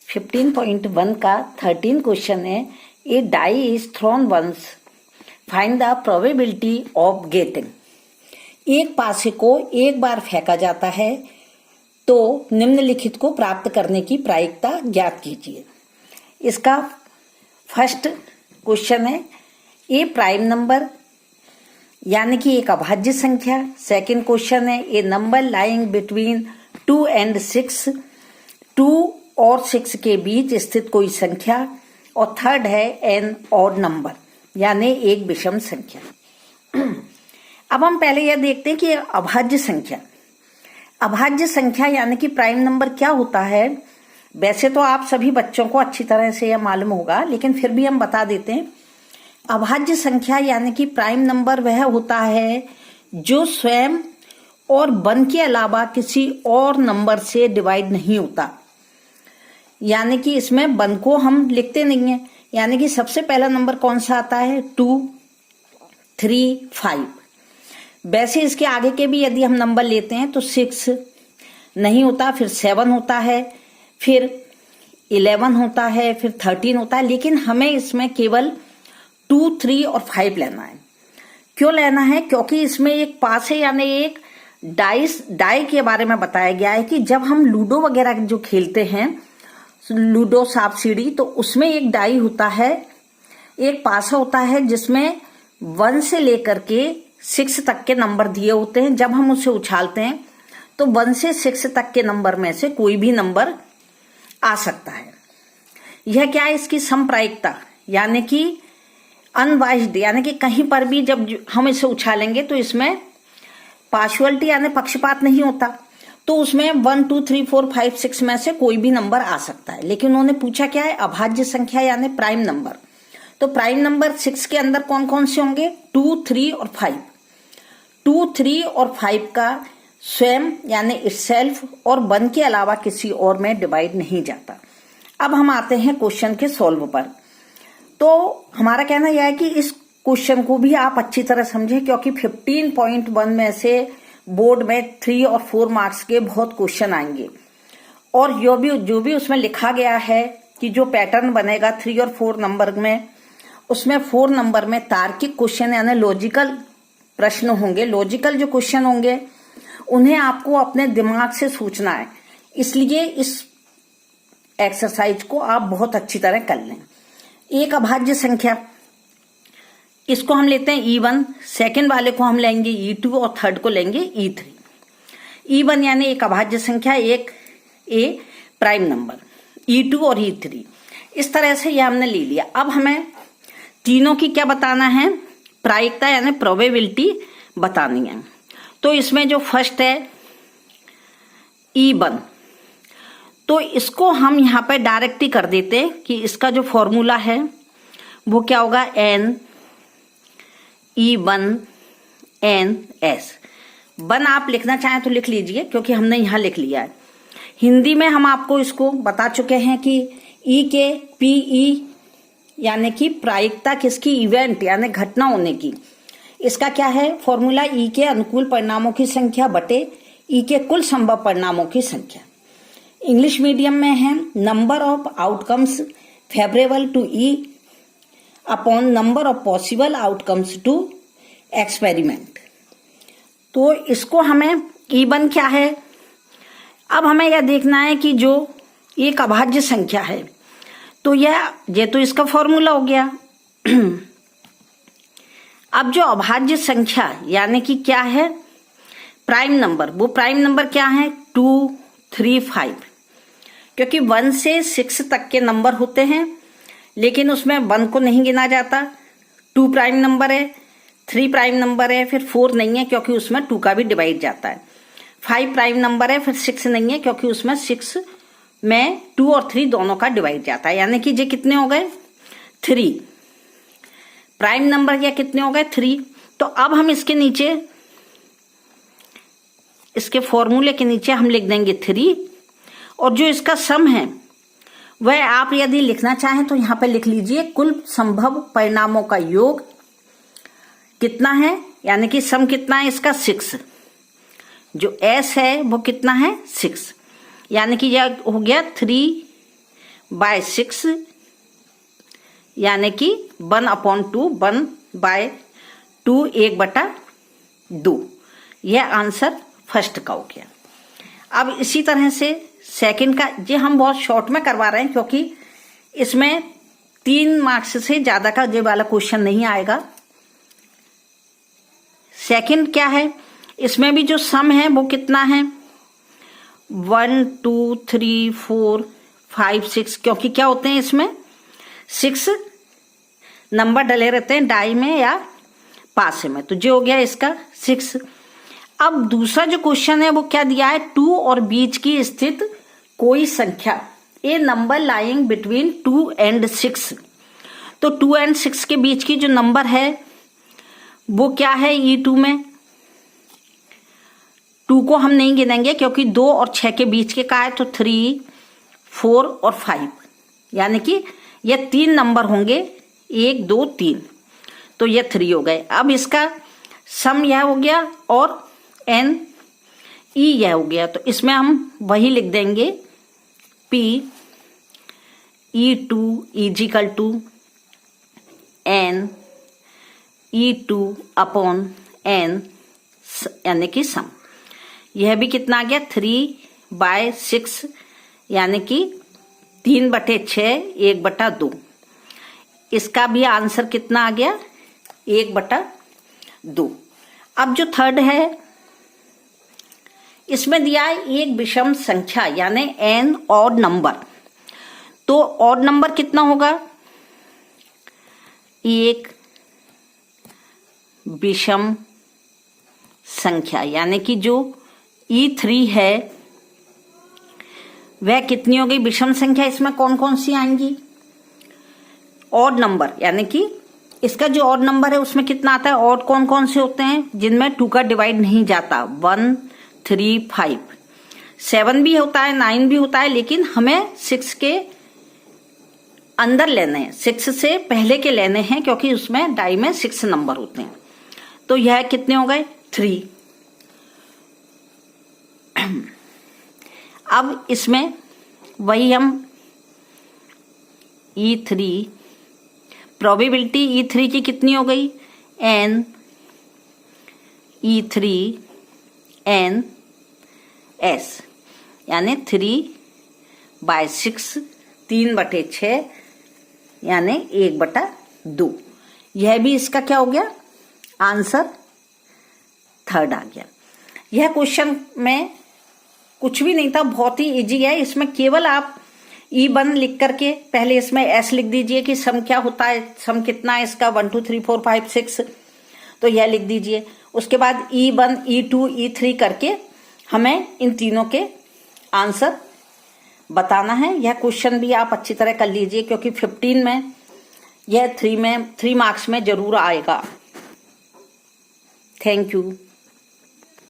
15.1 का 13 क्वेश्चन है। A die is thrown once, find the probability of getting. एक पासे को एक बार फेंका जाता है तो निम्नलिखित को प्राप्त करने की प्रायिकता ज्ञात कीजिए। इसका फर्स्ट क्वेश्चन है ए प्राइम नंबर यानी कि एक अभाज्य संख्या। सेकंड क्वेश्चन है ए नंबर लाइंग बिटवीन 2 एंड 6, 2 और 6 के बीच स्थित कोई संख्या। और थर्ड है एन ऑड नंबर यानी एक विषम संख्या। अब हम पहले यह देखते हैं कि अभाज्य संख्या, अभाज्य संख्या यानी कि प्राइम नंबर क्या होता है। वैसे तो आप सभी बच्चों को अच्छी तरह से यह मालूम होगा, लेकिन फिर भी हम बता देते हैं। अभाज्य संख्या यानी कि प्राइम नंबर वह होता है जो स्वयं और वन के अलावा किसी और नंबर से डिवाइड नहीं होता, यानी कि इसमें वन को हम लिखते नहीं है। यानी कि सबसे पहला नंबर कौन सा आता है 2, 3, 5। वैसे इसके आगे के भी यदि हम नंबर लेते हैं तो 6 नहीं होता, फिर 7 होता है, फिर 11 होता है, फिर 13 होता है। लेकिन हमें इसमें केवल 2, 3 और 5 लेना है। क्यों लेना है? क्योंकि इसमें एक पास है यानी एक डाई के बारे में बताया गया है कि जब हम लूडो वगैरह जो खेलते हैं, लूडो सांप सीढ़ी, तो उसमें एक डाई होता है, एक पासा होता है जिसमें 1 से लेकर के 6 तक के नंबर दिए होते हैं। जब हम उसे उछालते हैं तो 1 से 6 तक के नंबर में से कोई भी नंबर आ सकता है। यह क्या है? इसकी समप्रायिकता यानी कि अनवाइज्ड, यानी कि कहीं पर भी जब हम इसे उछालेंगे तो इसमें पार्शियलिटी यानी पक्षपात नहीं होता, तो उसमें 1, 2, 3, 4, 5, 6 में से कोई भी नंबर आ सकता है। लेकिन उन्होंने पूछा क्या है? अभाज्य संख्या यानी प्राइम नंबर। तो प्राइम नंबर 6 के अंदर कौन कौन से होंगे? 2, 3 और 5। 2, 3 और 5 का स्वयं यानी इटसेल्फ और 1 के अलावा किसी और में डिवाइड नहीं जाता। अब हम आते हैं क्वेश्चन के सॉल्व पर। तो हमारा कहना यह है कि इस क्वेश्चन को भी आप अच्छी तरह समझें, क्योंकि 15.1 में से बोर्ड में 3 और 4 मार्क्स के बहुत क्वेश्चन आएंगे। और जो भी उसमें लिखा गया है कि जो पैटर्न बनेगा 3 और 4 नंबर में, उसमें 4 नंबर में तार्किक क्वेश्चन यानी लॉजिकल प्रश्न होंगे। लॉजिकल जो क्वेश्चन होंगे उन्हें आपको अपने दिमाग से सोचना है, इसलिए इस एक्सरसाइज को आप बहुत अच्छी तरह कर लें। एक अभाज्य संख्या, इसको हम लेते हैं E1, सेकंड वाले को हम लेंगे E2 और थर्ड को लेंगे E3। E1 यानी एक अभाज्य संख्या, एक ए प्राइम नंबर, E2 और E3। इस तरह से ये हमने ले लिया। अब हमें तीनों की क्या बताना है? प्रायिकता यानी प्रोबेबिलिटी बतानी है। तो इसमें जो फर्स्ट है E1, तो इसको हम यहाँ पे डायरेक्ट ही कर देते हैं कि इसका जो फॉर्मूला है वो क्या होगा? N E1 N S। 1 आप लिखना चाहें तो लिख लीजिए, क्योंकि हमने यहाँ लिख लिया है। हिंदी में हम आपको इसको बता चुके हैं कि E के PE यानी कि प्रायिकता किसकी? इवेंट यानी घटना होने की। इसका क्या है फॉर्मूला? E के अनुकूल परिणामों की संख्या बटे E के कुल संभव परिणामों की संख्या। इंग्लिश मीडियम में है number of outcomes favourable to E upon number of possible outcomes to experiment. तो इसको हमें E1 क्या है? अब हमें यह देखना है कि जो एक अभाज्य संख्या है, तो ये तो इसका फॉर्मूला हो गया। अब जो अभाज्य संख्या यानी कि क्या है? Prime number. वो प्राइम नंबर क्या है? 2, 3, 5। क्योंकि 1 से 6 तक के नंबर होते हैं, लेकिन उसमें 1 को नहीं गिना जाता। 2 प्राइम नंबर है, 3 प्राइम नंबर है, फिर 4 नहीं है क्योंकि उसमें 2 का भी डिवाइड जाता है। 5 प्राइम नंबर है, फिर 6 नहीं है क्योंकि उसमें 6 में 2 और 3 दोनों का डिवाइड जाता है। यानी कि ये कितने हो गए? 3 प्राइम नंबर। या कितने हो गए? 3। तो अब हम इसके नीचे, इसके फॉर्मूले के नीचे हम लिख देंगे 3, और जो इसका सम है वह आप यदि लिखना चाहें तो यहां पे लिख लीजिए कुल संभव परिणामों का योग कितना है, यानी कि सम कितना है इसका? 6। जो S है वो कितना है? 6। यानी कि यह हो गया 3 बाय 6 यानी कि 1/2, 1/2 1/2। यह आंसर फर्स्ट का हो गया। अब इसी तरह से सेकंड का, ये हम बहुत शॉर्ट में करवा रहे हैं क्योंकि इसमें 3 मार्क्स से ज्यादा का ये वाला क्वेश्चन नहीं आएगा। सेकंड क्या है, इसमें भी जो सम है वो कितना है 1 2 3 4 5 6, क्योंकि क्या होते हैं इसमें 6 नंबर डले रहते हैं डाई में या पासे में, तो जो हो गया इसका 6। अब दूसरा जो क्वेश्चन है वो क्या दिया है, 2 और बीच की स्थित कोई संख्या, ए नंबर लाइंग बिटवीन 2 and 6। तो 2 and 6 के बीच की जो नंबर है वो क्या है, E2 में 2 को हम नहीं गिनेंगे क्योंकि 2 और 6 के बीच के का है, तो 3 4 और 5, यानी कि ये 3 नंबर होंगे 1 2 3, तो ये 3 हो गए। अब इसका सम यह हो गया और N E यह हो गया, तो इसमें हम वही लिख देंगे P E2 is equal to N E2 upon N यानी कि सम। यह भी कितना आ गया 3/6 यानी कि 3/6 1/2। इसका भी आंसर कितना आ गया 1/2। अब जो थर्ड है इसमें दिया है एक विषम संख्या यानी n ऑड नंबर। तो ऑड नंबर कितना होगा, एक विषम संख्या यानी कि जो E3 है वह कितनी हो गई विषम संख्या, इसमें कौन कौन सी आएंगी, ऑड नंबर, यानी कि इसका जो ऑड नंबर है उसमें कितना आता है, ऑड कौन कौन से होते हैं जिनमें 2 का डिवाइड नहीं जाता, 1 3 5 7 भी होता है, 9 भी होता है, लेकिन हमें 6 के अंदर लेने हैं, 6 से पहले के लेने हैं क्योंकि उसमें डाई में 6 नंबर होते हैं। तो यह कितने हो गए 3। अब इसमें वही हम E3 प्रोबेबिलिटी E3 की कितनी हो गई N E3 N S यानी 3/6 3/6 यानी 1/2। यह भी इसका क्या हो गया आंसर थर्ड आ गया। यह क्वेश्चन में कुछ भी नहीं था, बहुत ही इजी है। इसमें केवल आप E1 लिख करके पहले इसमें S लिख दीजिए कि सम क्या होता है, सम कितना है इसका 1 2 3 4 5 6, तो यह लिख दीजिए। उसके बाद E1 E2 E3 करके हमें इन तीनों के आंसर बताना है। यह क्वेश्चन भी आप अच्छी तरह कर लीजिए क्योंकि 15 में यह 3 मार्क्स में जरूर आएगा। Thank you.